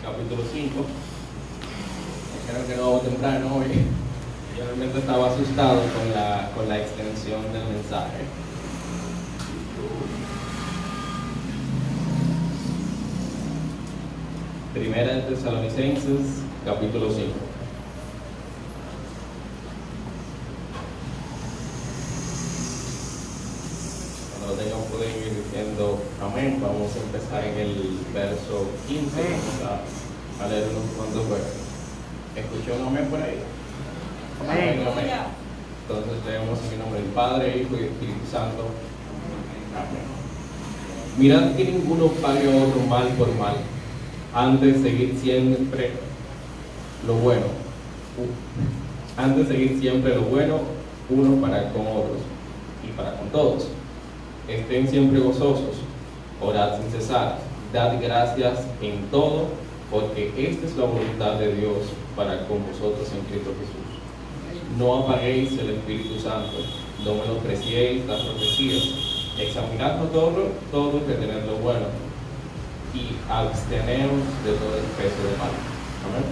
capítulo 5. Dijeron que no vamos temprano hoy. Yo realmente estaba asustado con la extensión del mensaje. Primera de Tesalonicenses, capítulo 5. Cuando lo tengan pueden ir diciendo amén. Vamos a empezar en el verso 15. Vamos a leer unos cuantos versos. ¿Escuchó un amén por ahí? Amén. Amén. Entonces leemos en el nombre del Padre, Hijo y Espíritu Santo. Amén. Mirad que ninguno pague a otro mal por mal. Antes seguir siempre lo bueno. Antes seguir siempre lo bueno, uno para con otros y para con todos. Estén siempre gozosos, orad sin cesar, dad gracias en todo, porque esta es la voluntad de Dios para con vosotros en Cristo Jesús. No apaguéis el Espíritu Santo, no menospreciéis las profecías, examinadlo todo y retened lo bueno, y absteneos de todo especie de mal. Amén.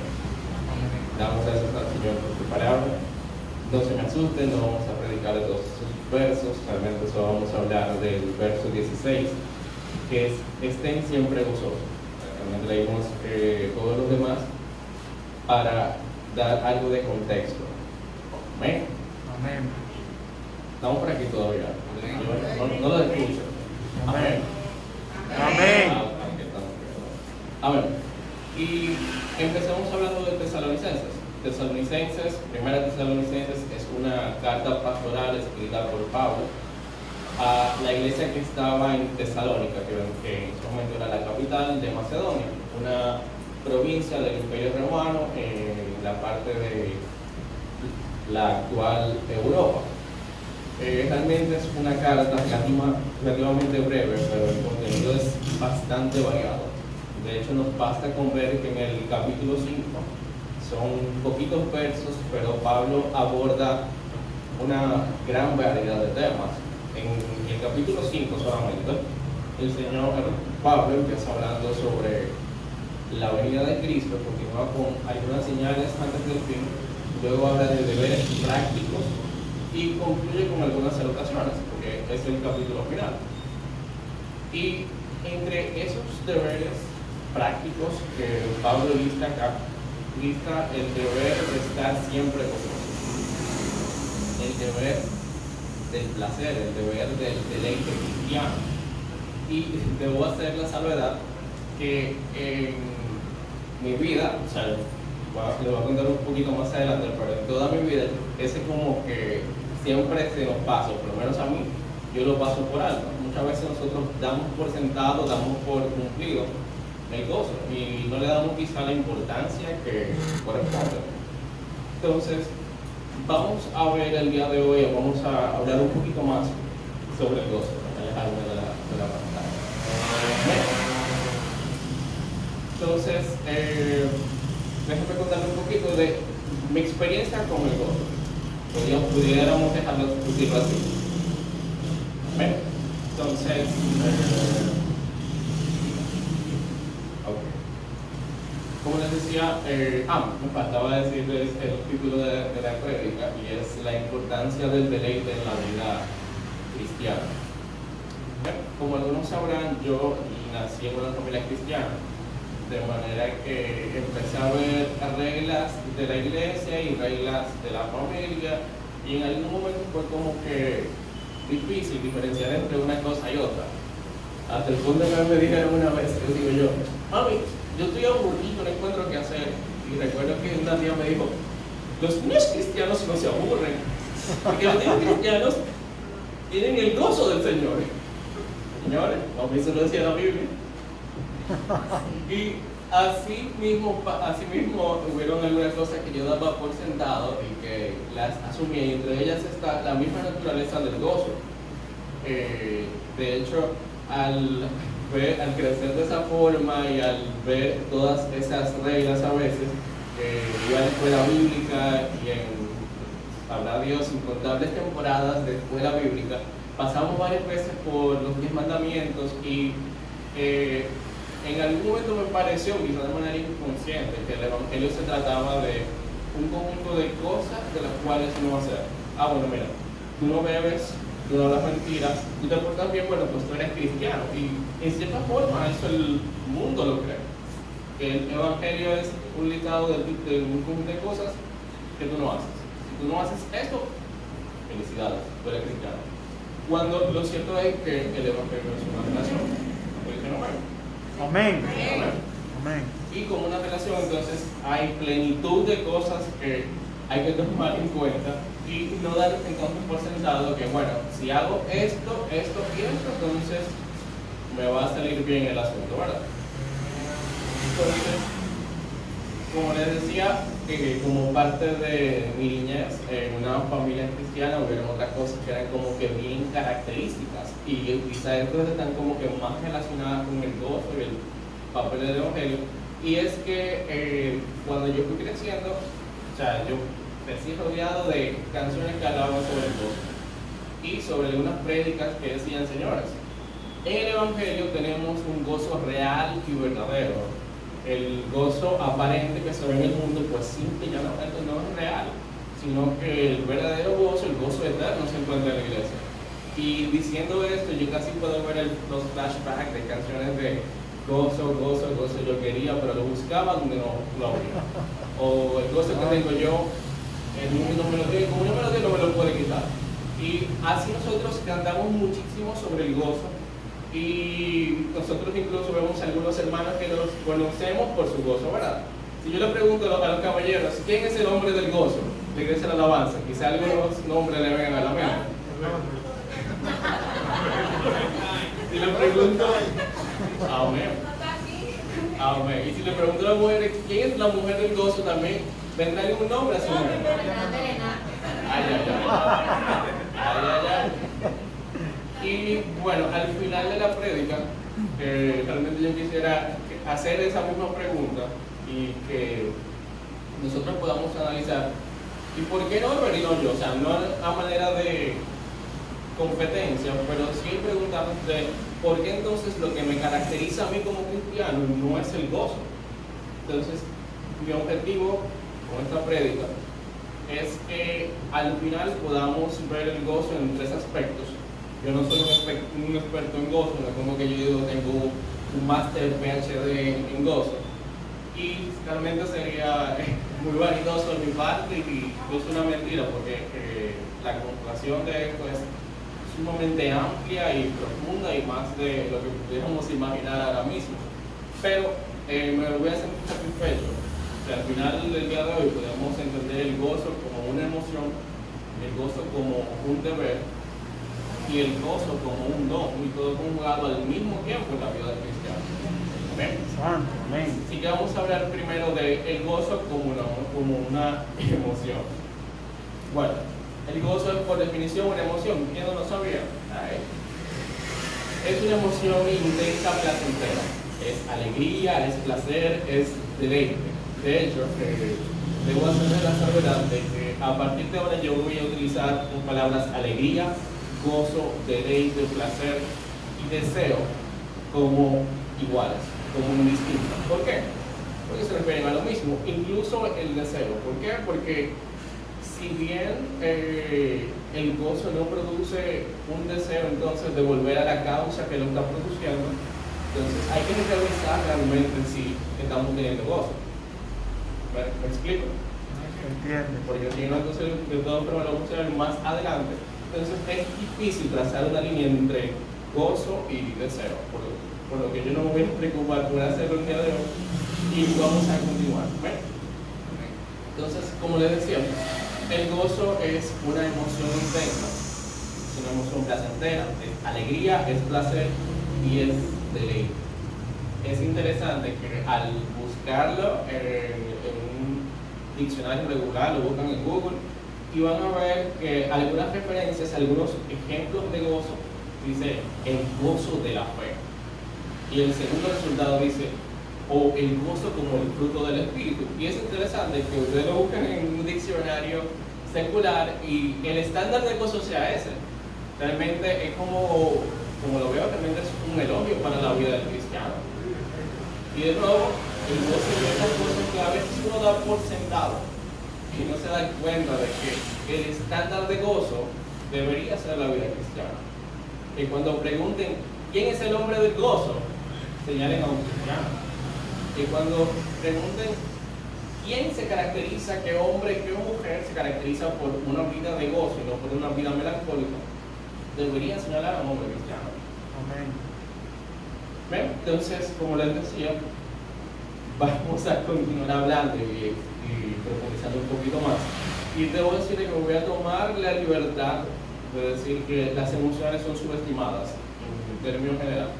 Damos gracias al Señor por su palabra. No se me asusten, no vamos a predicar de todos esos versos, realmente solo vamos a hablar del verso 16, que es estén siempre gozosos. Realmente leímos todos los demás para dar algo de contexto. Amén. Amén. Estamos por aquí todavía. No lo escucho. Amén. Amén. Amén. Y empecemos hablando de Tesalonicenses. Primera Tesalonicenses es una carta pastoral escrita por Pablo a la iglesia que estaba en Tesalónica, que en ese momento era la capital de Macedonia, una provincia del Imperio Romano en la parte de la actual Europa. Realmente es una carta relativamente breve, pero el contenido es bastante variado. De hecho, nos basta con ver que en el capítulo 5 son poquitos versos, pero Pablo aborda una gran variedad de temas. En el capítulo 5 solamente, el Señor Pablo empieza hablando sobre la venida de Cristo, continúa con algunas señales antes del fin, luego habla de deberes prácticos y concluye con algunas salutaciones, porque es el capítulo final. Y entre esos deberes prácticos que Pablo lista acá, lista el deber de estar siempre gozoso, el deber del placer, el deber del deleite cristiano. Y debo hacer la salvedad que en mi vida, o sea, les voy a contar un poquito más adelante, pero en toda mi vida ese como que siempre se nos pasa, por lo menos a mí, yo lo paso por alto. Muchas veces nosotros damos por sentado, damos por cumplido el gozo y no le damos quizá la importancia que corresponde. Entonces, vamos a ver el día de hoy, vamos a hablar un poquito más sobre el gozo, alejarme de la pantalla. Entonces, déjenme contarle un poquito de mi experiencia con el gozo. Pudiéramos dejarlo así. ¿Ven? Entonces, como les decía, me faltaba decirles el título de la prédica, y es la importancia del deleite en la vida cristiana. Como algunos sabrán, yo nací en una familia cristiana, de manera que empecé a ver reglas de la iglesia y reglas de la familia, y en algún momento fue como que difícil diferenciar entre una cosa y otra. Hasta el punto que me dijeron una vez, yo digo yo, mami, yo estoy aburrido, no encuentro qué hacer. Y recuerdo que una tía me dijo, los niños cristianos no se aburren, porque los niños cristianos tienen el gozo del Señor. Señores, a mí se lo decía la Biblia. Y así mismo hubieron algunas cosas que yo daba por sentado y que las asumía, y entre ellas está la misma naturaleza del gozo. De hecho, al crecer de esa forma y al ver todas esas reglas a veces, iba a la escuela bíblica y habrá Dios incontables temporadas de escuela bíblica, pasamos varias veces por los 10 mandamientos y en algún momento me pareció, quizás de manera inconsciente, que el Evangelio se trataba de un conjunto de cosas de las cuales uno va a hacer. Bueno, mira, tú no bebes, tú no hablas mentiras, tú te portas bien, bueno, pues tú eres cristiano. Y en cierta forma eso el mundo lo cree. Que el Evangelio es un listado de un conjunto de cosas que tú no haces. Si tú no haces esto, felicidades, tú eres cristiano. Cuando lo cierto es que el Evangelio es una relación. Amén. Amén. Amén. Y como una relación, entonces hay plenitud de cosas que hay que tomar en cuenta y no dar entonces por sentado que, bueno, si hago esto y esto, entonces me va a salir bien el asunto, ¿verdad? Entonces, como les decía, como parte de mi niñez, en una familia cristiana hubieron otras cosas que eran como que bien características y quizás estas están como que más relacionadas con el gozo y el papel del Evangelio. Y es que cuando yo fui creciendo, o sea, yo crecí rodeado de canciones que hablaban sobre el gozo y sobre algunas prédicas que decían, señores, en el Evangelio tenemos un gozo real y verdadero. El gozo aparente que se ve en el mundo, pues simple y llanamente no es real, sino que el verdadero gozo, el gozo eterno, se encuentra en la iglesia. Y diciendo esto, yo casi puedo ver los flashbacks de canciones de gozo, gozo, gozo, yo quería, pero lo buscaba donde no lo había. O el gozo que tengo yo, el mundo me lo tiene, como yo me lo tengo, no me lo puede quitar. Y así nosotros cantamos muchísimo sobre el gozo. Y nosotros incluso vemos a algunos hermanos que los conocemos por su gozo, ¿verdad? Si yo le pregunto a los caballeros, ¿quién es el hombre del gozo? De Iglesia de la Alabanza, quizá algunos nombres le vengan a la mente. Si le pregunto, amén. Amén. Y si le pregunto a las mujeres, ¿quién es la mujer del gozo? También vendrá algún nombre a su nombre. Ay, ay, ay. Ay, ay, ay. Y bueno, al final de la prédica, realmente yo quisiera hacer esa misma pregunta y que nosotros podamos analizar, ¿y por qué no he venido yo? O sea, no a manera de competencia, pero sí preguntarnos de por qué entonces lo que me caracteriza a mí como cristiano no es el gozo. Entonces, mi objetivo con esta prédica es que al final podamos ver el gozo en tres aspectos. Yo no soy un experto en gozo, no es como que yo digo tengo un máster PhD en gozo. Y realmente sería muy vanidoso de mi parte y es una mentira porque la comparación de esto es sumamente amplia y profunda y más de lo que pudiéramos imaginar ahora mismo. Pero me voy a sentir satisfecho. O sea, al final del día de hoy podemos entender el gozo como una emoción, el gozo como un deber y el gozo como un don, y todo conjugado al mismo tiempo en la vida del cristiano. Amén. Amén. Así que vamos a hablar primero del gozo como una emoción. Bueno, el gozo es por definición una emoción. ¿Quién no lo sabía? Es una emoción intensa, placentera. Es alegría, es placer, es deleite. De hecho, debo hacer la salvedad de que a partir de ahora yo voy a utilizar las palabras alegría, gozo, deleite, placer y deseo como iguales, como indistintos. ¿Por qué? Porque se refieren a lo mismo, incluso el deseo. ¿Por qué? Porque si bien el gozo no produce un deseo entonces de volver a la causa que lo está produciendo, entonces hay que revisar realmente si estamos teniendo gozo. ¿Me explico? Entiende. Porque si no, entonces de todas formas lo vamos a ver más adelante. Entonces es difícil trazar una línea entre gozo y deseo, por lo que yo no me voy a preocupar por hacerlo el día de hoy y vamos a continuar. ¿Ven? Entonces, como les decía, el gozo es una emoción intensa, es una emoción placentera, es alegría, es placer y es deleite. Es interesante que al buscarlo en un diccionario regular, lo buscan en Google, y van a ver que algunas referencias, algunos ejemplos de gozo, dice el gozo de la fe. Y el segundo resultado dice, o el gozo como el fruto del Espíritu. Y es interesante que ustedes lo busquen en un diccionario secular y el estándar de gozo sea ese. Realmente es como lo veo, realmente es un elogio para la vida del cristiano. Y de nuevo, el gozo es una cosa que a veces uno da por sentado y no se da cuenta de que el estándar de gozo debería ser la vida cristiana. Que cuando pregunten quién es el hombre del gozo, señalen a un cristiano. Que cuando pregunten quién se caracteriza, qué hombre, qué mujer se caracteriza por una vida de gozo y no por una vida melancólica, debería señalar a un hombre cristiano. Amén. ¿Ven? Entonces, como les decía, vamos a continuar hablando y profundizando un poquito más. Y debo decir que me voy a tomar la libertad de decir que las emociones son subestimadas en términos generales.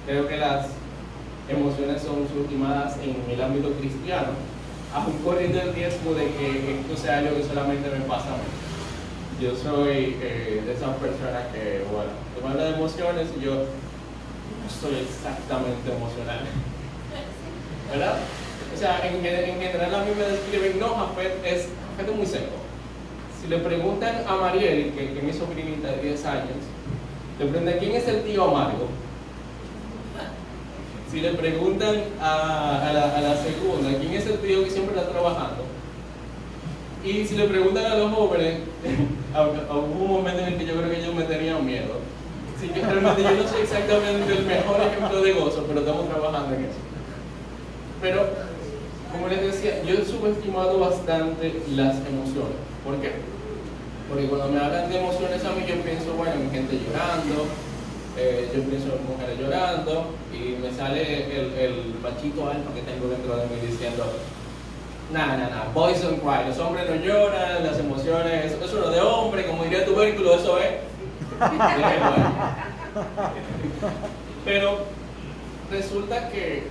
Creo que las emociones son subestimadas en el ámbito cristiano, aun corriendo el riesgo de que esto sea algo que solamente me pasa a mí. Yo soy de esas personas que, bueno, me habla de emociones y yo no soy exactamente emocional, ¿verdad? O sea, en general a mí me describen, no, Jafet es muy seco. Si le preguntan a Mariel, que es mi sobrinita de 10 años, le preguntan quién es el tío amargo. Si le preguntan a la segunda, quién es el tío que siempre está trabajando. Y si le preguntan a los jóvenes, hubo un momento en el que yo creo que ellos me tenían miedo. Sí, que realmente yo no soy exactamente el mejor ejemplo de gozo, pero estamos trabajando en eso. Pero, como les decía, yo he subestimado bastante las emociones. ¿Por qué? Porque cuando me hablan de emociones a mí, yo pienso, bueno, en gente llorando, yo pienso en mujeres llorando, y me sale el machito alfa que tengo dentro de mí diciendo, nada, boys don't cry, los hombres no lloran, las emociones, eso es lo de hombre, como diría tubérculo, eso es. Pero resulta que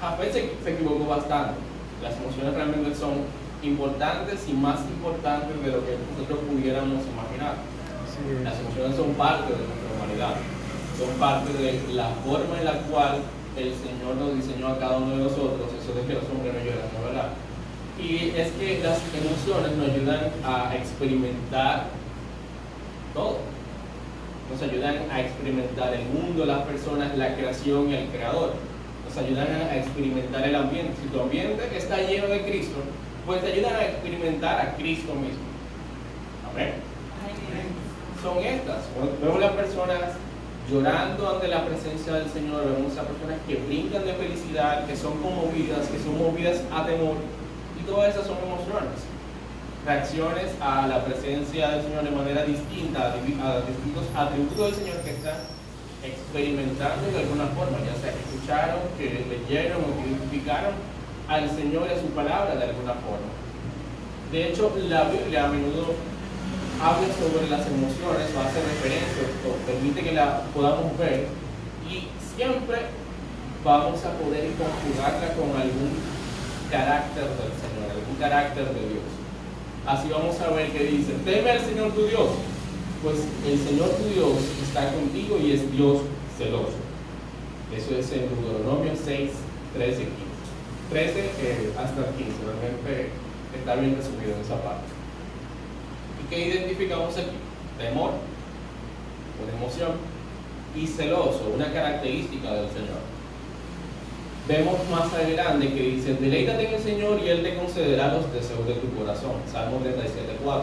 Jafet se equivocó bastante. Las emociones realmente son importantes y más importantes de lo que nosotros pudiéramos imaginar. Las emociones son parte de nuestra humanidad, son parte de la forma en la cual el Señor nos diseñó a cada uno de nosotros, eso de que los hombres no lloran, ¿no? ¿Verdad? Y es que las emociones nos ayudan a experimentar todo. Nos ayudan a experimentar el mundo, las personas, la creación y el creador. Nos ayudan a experimentar el ambiente. Si tu ambiente está lleno de Cristo, pues te ayudan a experimentar a Cristo mismo. Amén. Son estas. Vemos las personas llorando ante la presencia del Señor, vemos a personas que brincan de felicidad, que son conmovidas, que son movidas a temor, y todas esas son emociones. Reacciones a la presencia del Señor de manera distinta, a distintos atributos del Señor que están experimentando de alguna forma, ya sea que escucharon, que leyeron o que identificaron al Señor y a su palabra de alguna forma. De hecho, la Biblia a menudo habla sobre las emociones o hace referencia o permite que la podamos ver, y siempre vamos a poder conjugarla con algún carácter del Señor, algún carácter de Dios. Así vamos a ver que dice, teme al Señor tu Dios, pues el Señor tu Dios está contigo y es Dios celoso. Eso es en Deuteronomio 6, 13 y 15. 13 hasta el 15, realmente está bien resumido en esa parte. ¿Y qué identificamos aquí? Temor, una emoción, y celoso, una característica del Señor. Vemos más adelante que dice, deleítate en el Señor y Él te concederá los deseos de tu corazón. Salmo 37:4.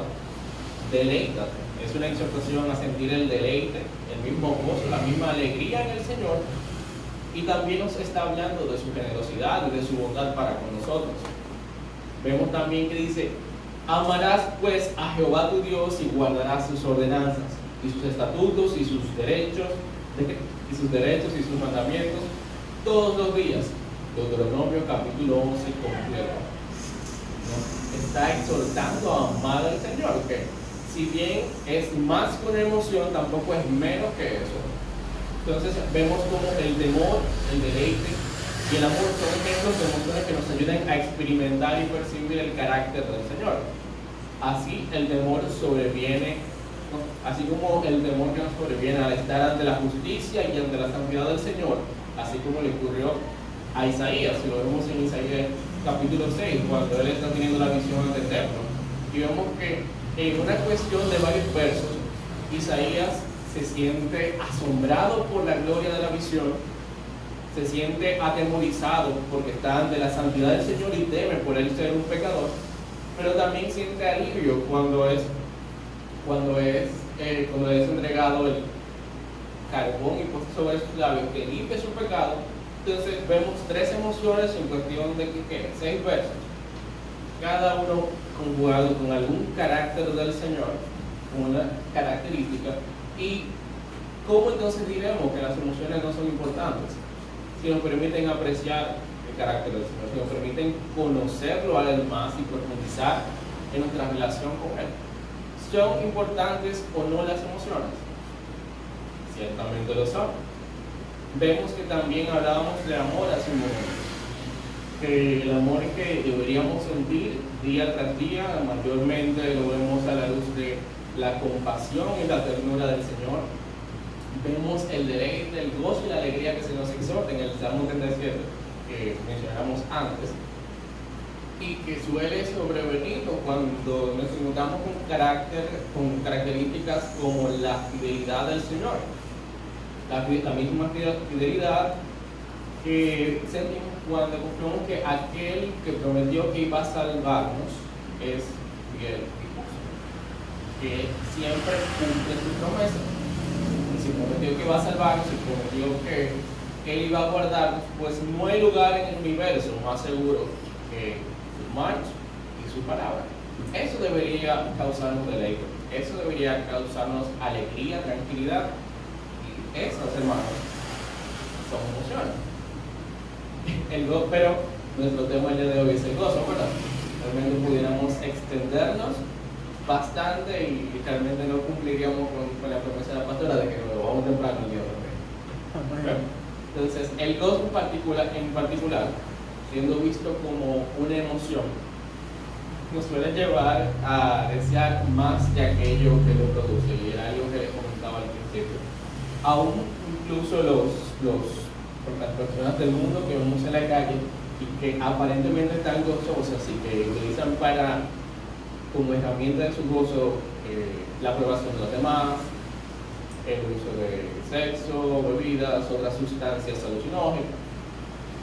Deleítate. Es una exhortación a sentir el deleite, el mismo gozo, la misma alegría en el Señor. Y también nos está hablando de su generosidad y de su bondad para con nosotros. Vemos también que dice, amarás pues a Jehová tu Dios y guardarás sus ordenanzas y sus estatutos y sus derechos y sus mandamientos todos los días. Deuteronomio capítulo 11 completo. Nos está exhortando a amar al Señor, que si bien es más que una emoción, tampoco es menos que eso. Entonces vemos como el temor, el deleite y el amor son ejemplos de emociones que nos ayudan a experimentar y percibir el carácter del Señor. Así el temor sobreviene, ¿no? Así como el temor que nos sobreviene al estar ante la justicia y ante la santidad del Señor, así como le ocurrió a Isaías, si lo vemos en Isaías capítulo 6, cuando él está teniendo la visión del templo, y vemos que en una cuestión de varios versos, Isaías se siente asombrado por la gloria de la visión, se siente atemorizado porque está ante la santidad del Señor y teme por él ser un pecador, pero también siente alivio cuando es entregado el carbón y puesto sobre sus labios que limpia su pecado. Entonces vemos 3 emociones en cuestión de 6 versos, cada uno conjugado con algún carácter del Señor, con una característica. Y cómo entonces diremos que las emociones no son importantes, si nos permiten apreciar el carácter del Señor, si nos permiten conocerlo a él más y profundizar en nuestra relación con él. ¿Son importantes o no las emociones? Ciertamente lo son. Vemos que también hablábamos de amor hace un momento, que el amor que deberíamos sentir día tras día, mayormente lo vemos a la luz de la compasión y la ternura del Señor. Vemos el deleite, el gozo y la alegría que se nos exhorta en el Salmo 37, que mencionamos antes, y que suele sobrevenirnos cuando nos encontramos con características como la fidelidad del Señor. La misma fidelidad que sentimos cuando confiamos que aquel que prometió que iba a salvarnos es fiel y justo, que siempre cumple su promesa. Y si prometió que iba a salvarnos, si prometió que él iba a guardarnos, pues no hay lugar en el universo más seguro que sus manos y su palabra. Eso debería causarnos deleite, eso debería causarnos alegría, tranquilidad. Esas, hermanos, son emociones. Pero nuestro tema el día de hoy es el gozo, ¿verdad? Realmente pudiéramos extendernos bastante y realmente no cumpliríamos con la promesa de la pastora de que nos lo vamos temprano el día de hoy. Entonces, el gozo en particular, siendo visto como una emoción, nos suele llevar a desear más de aquello que lo produce, y era algo que les comentaba al principio. Aún incluso las personas del mundo que vemos en la calle y que aparentemente están gozosas y que utilizan como herramienta de su gozo la aprobación de los demás, el uso de sexo, bebidas, otras sustancias alucinógenas.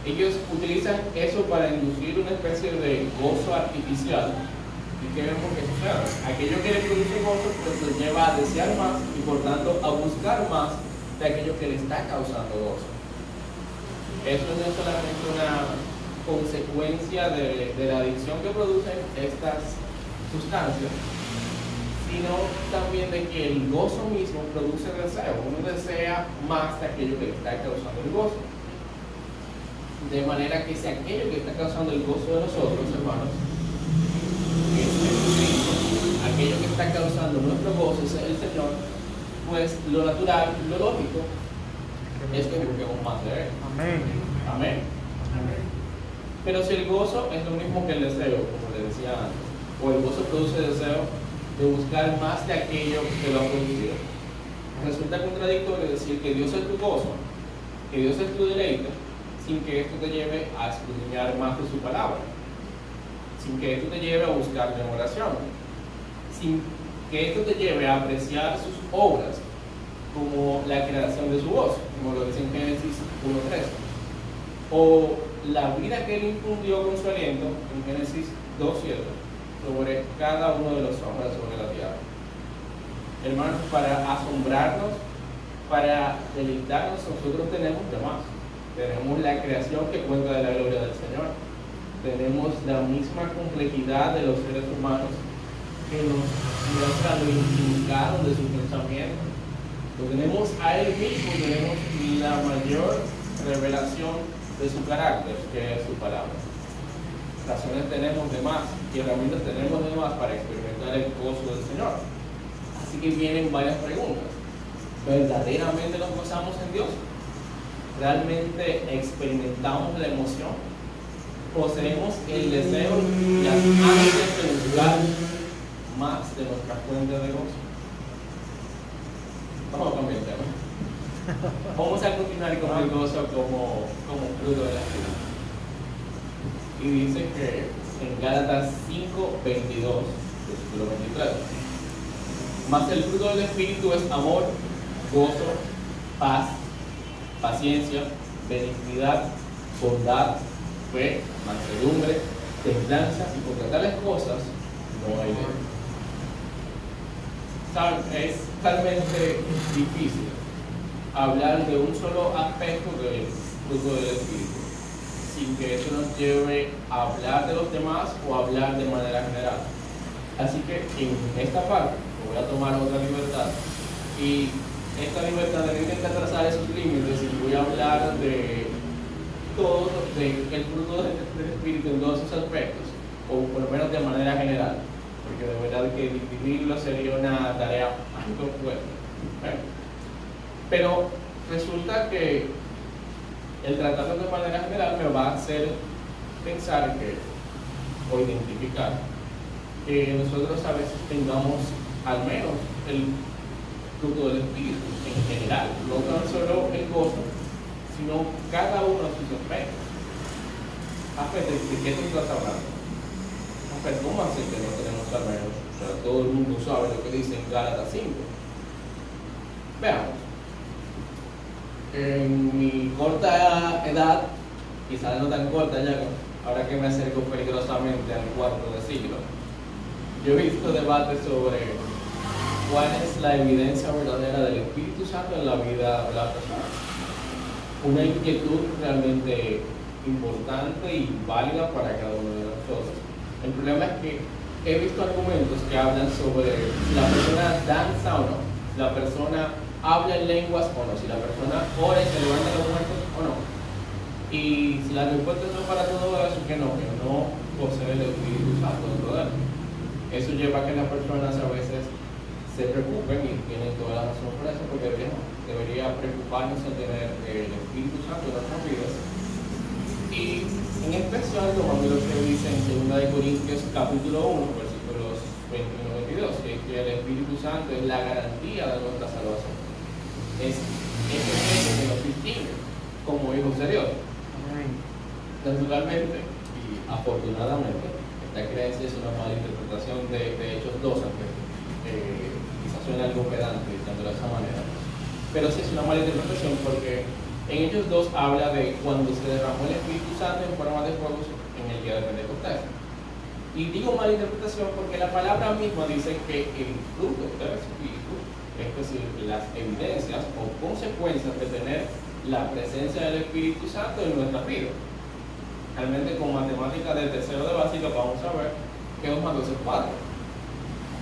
Ellos utilizan eso para inducir una especie de gozo artificial. ¿Y qué vemos que sucede? Aquello que le produce gozo pues los lleva a desear más y por tanto a buscar más de aquello que le está causando gozo. Eso no es solamente una consecuencia de la adicción que producen estas sustancias, sino también de que el gozo mismo produce deseo. Uno desea más de aquello que le está causando el gozo. De manera que si aquello que está causando el gozo de nosotros, hermanos, es Jesucristo, aquello que está causando nuestro gozo es el Señor, pues lo natural, lo lógico, es que busquemos más de él. Amén. Amén. Pero si el gozo es lo mismo que el deseo, como les decía antes, o el gozo produce deseo de buscar más de aquello que lo ha producido, resulta contradictorio decir que Dios es tu gozo, que Dios es tu deleite, sin que esto te lleve a escudriñar más de su palabra, sin que esto te lleve a buscar en oración, sin que esto te lleve a apreciar sus obras como la creación de su voz, como lo dice en Génesis 1:3, o la vida que él infundió con su aliento en Génesis 2:7 sobre cada uno de los hombres sobre la tierra. Hermanos, para asombrarnos, para deleitarnos, nosotros tenemos de más. Tenemos la creación que cuenta de la gloria del Señor. Tenemos la misma complejidad de los seres humanos que nos muestra lo intrincado de su pensamiento. Lo tenemos a Él mismo, tenemos la mayor revelación de su carácter, que es su palabra. Razones tenemos de más y herramientas tenemos de más para experimentar el gozo del Señor. Así que vienen varias preguntas. ¿Verdaderamente nos gozamos en Dios? ¿Realmente experimentamos la emoción? ¿Poseemos el deseo y las ansias de buscar más de nuestra fuente de gozo? Vamos a cambiar el tema. Vamos a continuar con el gozo como fruto de la vida. Y dice que en Gálatas 5:22, versículo 23, mas el fruto del Espíritu es amor, gozo, paz, paciencia, benignidad, bondad, fe, mansedumbre, templanza, y contra tales cosas no hay ley. ¿Saben? Es realmente difícil hablar de un solo aspecto del fruto del Espíritu sin que eso nos lleve a hablar de los demás o a hablar de manera general. Así que en esta parte voy a tomar otra libertad, y esta libertad de intentar trazar esos límites, y voy a hablar de todo el fruto del Espíritu en todos sus aspectos, o por lo menos de manera general, porque de verdad que dividirlo sería una tarea muy fuerte. Pero resulta que el tratarlo de manera general me va a hacer pensar o identificar que nosotros a veces tengamos al menos el fruto del Espíritu en general, no tan solo el gozo, sino cada uno de sus aspectos. ¿De qué se está hablando? ¿Cómo hace que no tenemos al menos? O sea, todo el mundo sabe lo que dice en Gálatas 5. Veamos. En mi corta edad, quizás no tan corta ya, ahora que me acerco peligrosamente al cuarto de siglo, yo he visto debates sobre cuál es la evidencia verdadera del Espíritu Santo en la vida de la persona. Una inquietud realmente importante y válida para cada uno de nosotros. El problema es que he visto argumentos que hablan sobre si la persona danza o no, si la persona habla en lenguas o no, si la persona ora y se levanta los muertos o no. Y si la respuesta es no para todo eso, que no posee el Espíritu Santo dentro de él. Eso lleva a que las personas a veces se preocupen, y tienen toda la razón por eso, porque debería preocuparnos en tener el Espíritu Santo en nuestras vidas. Y en especial tomando lo que dice en 2 Corintios capítulo 1, versículos 21 y 22, que el Espíritu Santo es la garantía de nuestra salvación. Es el que nos distingue como hijos de Dios. Naturalmente y afortunadamente, esta creencia es una mala interpretación de Hechos 2, aunque quizás suena algo pedante diciéndolo de esa manera, pero sí es una mala interpretación, porque en Hechos 2 habla de cuando se derramó el Espíritu Santo en forma de fuego en el día de Pentecostés. Y digo mala interpretación porque la palabra misma dice que el fruto del Espíritu, es decir, las evidencias o consecuencias de tener la presencia del Espíritu Santo en nuestra vida. Realmente con matemáticas de tercero de básica vamos a ver que 2 más 2 es 4,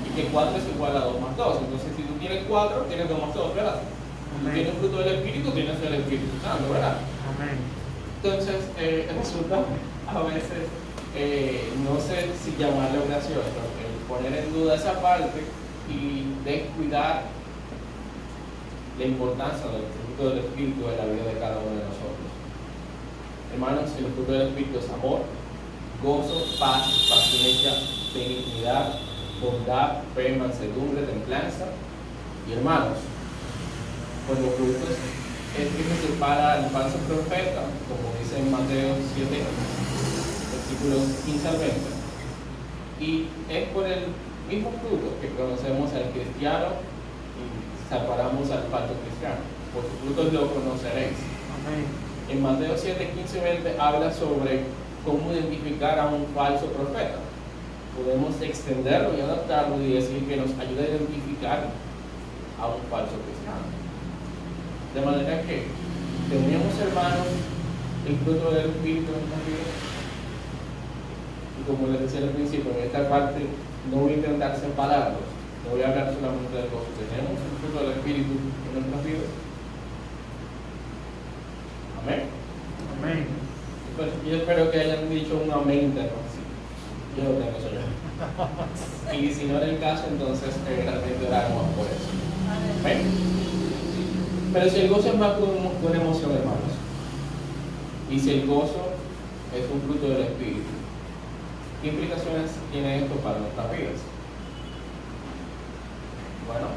y que 4 es igual a 2 más 2. Entonces si tú tienes 4, tienes 2 más 2, ¿verdad? Si tú tienes fruto del Espíritu, tienes el Espíritu Santo, ¿verdad? Amén. Entonces resulta a veces, no sé si llamarlo gracioso, el poner en duda esa parte y descuidar la importancia del fruto del Espíritu en la vida de cada uno de nosotros. Hermanos, el fruto del Espíritu es amor, gozo, paz, paciencia, benignidad, bondad, fe, mansedumbre, templanza. Y hermanos, por los frutos es que se separa el falso profeta, como dice en Mateo 7, versículos 15 al 20. Y es por el mismo fruto que conocemos al cristiano y separamos al falso cristiano. Por sus frutos lo conoceréis. Amén. En Mateo 7, 15 y 20 habla sobre cómo identificar a un falso profeta. Podemos extenderlo y adaptarlo y decir que nos ayuda a identificar a un falso cristiano. De manera que tenemos, hermanos, el fruto del Espíritu en nuestras vidas. Y como les decía al principio, en esta parte no voy a intentar separarlos, no voy a hablar solamente del gozo. Tenemos el fruto del Espíritu en nuestras vidas. Amén. Amén. Pues yo espero que hayan dicho un amén de sí. Yo lo tengo eso ya. Y si no era el caso, entonces realmente oramos por eso. Amén. Pero si el gozo es más que una emoción, hermanos, y si el gozo es un fruto del Espíritu, ¿qué implicaciones tiene esto para nuestras vidas? Bueno,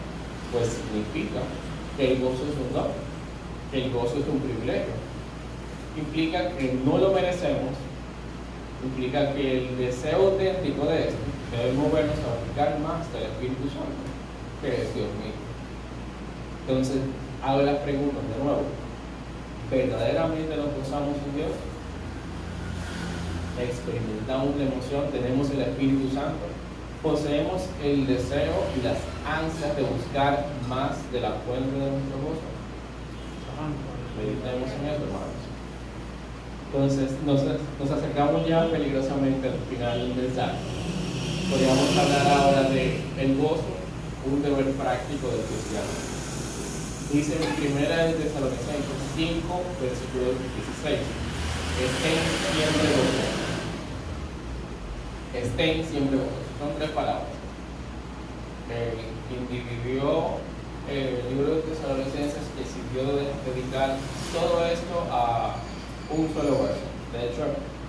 pues significa que el gozo es un don, que el gozo es un privilegio. Implica que no lo merecemos, implica que el deseo auténtico de esto debe movernos a buscar más del Espíritu Santo, que es Dios mismo. Entonces, hago las preguntas de nuevo. verdaderamente nos gozamos en Dios, experimentamos la emoción, tenemos el Espíritu Santo, poseemos el deseo y las ansias de buscar más de la fuente de nuestro gozo. Meditemos en eso, hermanos. Entonces, nos acercamos ya peligrosamente al final del mensaje. Podríamos hablar ahora de el gozo, un deber práctico del cristiano. Dice en 1 Tesalonicenses 5, versículo 16: estén siempre gozosos. Estén siempre gozosos. Son 3 palabras. Quien dividió el libro de Tesalonicenses decidió dedicar todo esto a un solo verso. De hecho,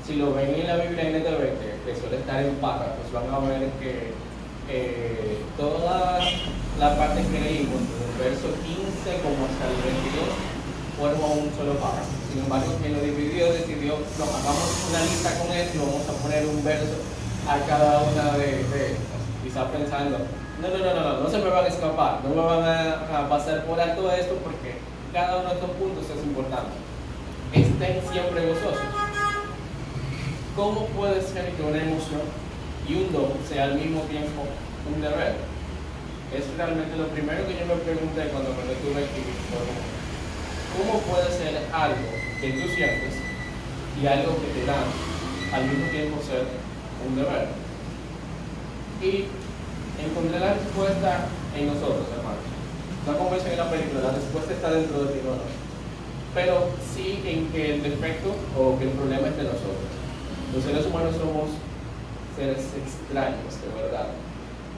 si lo ven en la Biblia NTV, que suele estar en párrafos, van a ver que toda la parte que leímos, desde el verso 15 como hasta el 22, forma un solo párrafo. Sin embargo, quien lo dividió decidió, no, hagamos una lista con esto y vamos a poner un verso a cada una de estas. Quizá pensando, no se me van a escapar, no me van a pasar por alto esto porque cada uno de estos puntos es importante. Estén siempre gozosos. ¿Cómo puede ser que una emoción y un don sea al mismo tiempo un deber? Es realmente lo primero que yo me pregunté cuando me detuve aquí. ¿Cómo puede ser algo que tú sientes y algo que te dan al mismo tiempo ser un deber? Y encontré la respuesta en nosotros, hermanos. No como dicen en la película, la respuesta está dentro de ti, no. Pero sí en que el defecto o que el problema es de nosotros. Los seres humanos somos seres extraños, de verdad.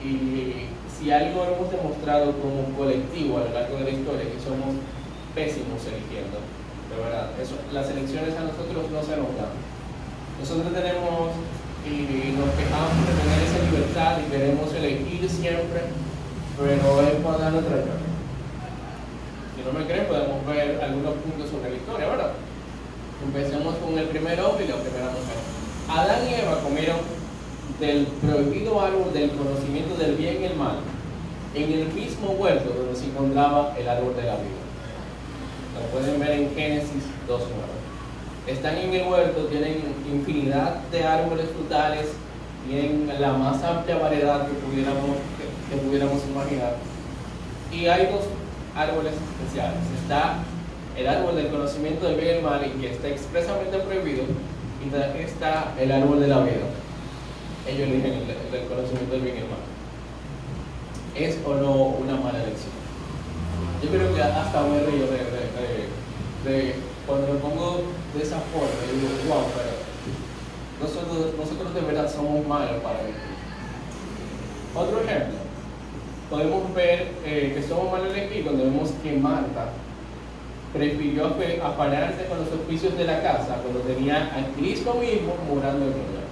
Y si algo hemos demostrado como colectivo a lo largo de la historia, es que somos pésimos eligiendo, de verdad. Las elecciones a nosotros no se nos dan. Nosotros tenemos y nos quejamos de tener esa libertad y queremos elegir siempre, pero es para dar otra vez. Si no me creen, podemos ver algunos puntos sobre la historia, ¿verdad? Empecemos con el primer hombre y la primera mujer. Adán y Eva comieron del prohibido árbol del conocimiento del bien y el mal en el mismo huerto donde se encontraba el árbol de la vida. Lo pueden ver en Génesis 2:9. Están en el huerto, tienen infinidad de árboles frutales, tienen la más amplia variedad que pudiéramos imaginar. Y hay 2 árboles especiales. Está el árbol del conocimiento del bien y el mal, y que está expresamente prohibido, y también está el árbol de la vida. Ellos eligen el del conocimiento del bien y el mal. ¿Es o no una mala elección? Yo creo que hasta me río de cuando me pongo de esa forma, y digo, wow, pero nosotros de verdad somos malos para elegir. Otro ejemplo, podemos ver que somos malos elegir cuando vemos que Marta prefirió afanarse con los oficios de la casa cuando tenía a Cristo mismo morando en ella.